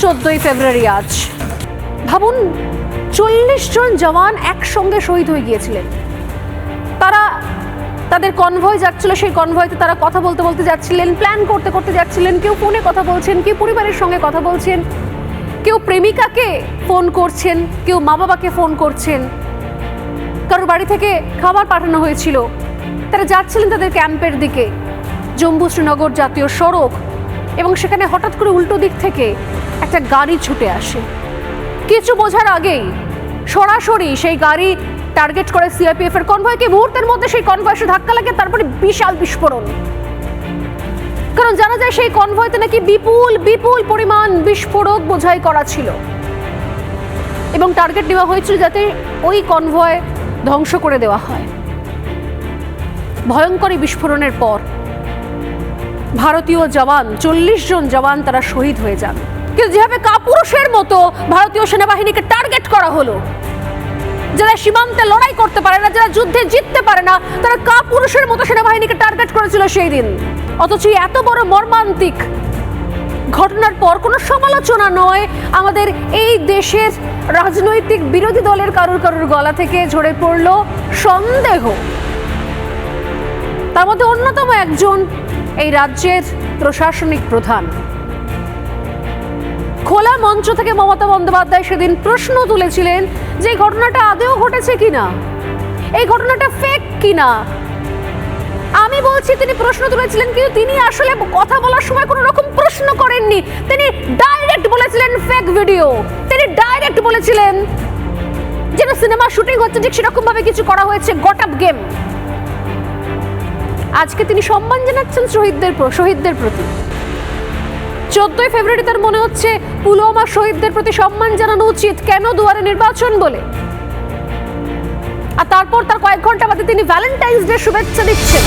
14ই ফেব্রুয়ারি আজ। ভাবুন, 40 জন জওয়ান একসঙ্গে শহীদ হয়ে গিয়েছিলেন। তারা তাদের কনভয় যাচ্ছিল, সেই কনভয়তে তারা কথা বলতে বলতে যাচ্ছিলেন, প্ল্যান করতে করতে যাচ্ছিলেন। কেউ ফোনে কথা বলছেন, কেউ পরিবারের সঙ্গে কথা বলছেন, কেউ প্রেমিকাকে ফোন করছেন, কেউ মা বাবাকে ফোন করছেন, কারোর বাড়ি থেকে খাবার পাঠানো হয়েছিল। তারা যাচ্ছিলেন তাদের ক্যাম্পের দিকে, জম্মু শ্রীনগর জাতীয় সড়ক, এবং সেখানে হঠাৎ করে উল্টো দিক থেকে একটা গাড়ি ছুটে আসে। কিছু বোঝার আগেই সরাসরি সেই গাড়ি টার্গেট করে সিআরপিএফ এর কনভয়কে। মুহূর্তের মধ্যে সেই কনভয় এসে ধাক্কা লাগে, তারপরে বিশাল বিস্ফোরণ। কারণ জানা যায় সেই কনভয়তে নাকি বিপুল বিপুল পরিমাণ বিস্ফোরক বোঝাই করা ছিল, এবং টার্গেট নেওয়া হয়েছিল যাতে ওই কনভয় ধ্বংস করে দেওয়া হয়। ভয়ঙ্কর বিস্ফোরণের পর ভারতীয় জওয়ান 40 জন জওয়ান তারা শহীদ হয়ে যান। কিন্তু যেভাবে কাপুরুষের মতো ভারতীয় সেনাবাহিনীকে টার্গেট করা হলো, যারা সীমান্তে লড়াই করতে পারে না, যারা যুদ্ধে জিততে পারে না, তারা কাপুরুষের মতো সেনাবাহিনীকে টার্গেট করেছিল সেই দিন। অথচ এত বড় মর্মান্তিক ঘটনার পর কোনো সমালোচনা নয়, আমাদের এই দেশের রাজনৈতিক বিরোধী দলের কারুর গলা থেকে ঝরে পড়ল সন্দেহ। তার মধ্যে অন্যতম একজন এই রাজ্যের প্রশাসনিক প্রধান। খোলা মঞ্চ থেকে মমতা বন্দ্যোপাধ্যায় সেদিন প্রশ্ন তুলেছিলেন যে এই ঘটনাটা আদৌ ঘটেছে কিনা, এই ঘটনাটা ফেক কিনা। আমি বলছি তিনি প্রশ্ন তুলেছিলেন, কিন্তু তিনি আসলে কথা বলার সময় কোনো রকম প্রশ্ন করেননি। তিনি ডাইরেক্ট বলেছিলেন ফেক ভিডিও। তিনি ডাইরেক্ট বলেছিলেন যেন সিনেমা শুটিং হচ্ছে, ঠিক সেরকম ভাবে কিছু করা হয়েছে, গট আপ গেম। আজকে তিনি সম্মান জানাচ্ছেন শহীদদের প্রতি। 14ই ফেব্রুয়ারি তার মনে হচ্ছে পুলওয়ামা শহীদদের প্রতি সম্মান জানানো উচিত, কেন দুয়ারে নির্বাচন বলে। আর তারপর তার কয়েক ঘন্টা বাদে তিনি ভ্যালেন্টাইন্স ডে শুভেচ্ছা দিচ্ছেন।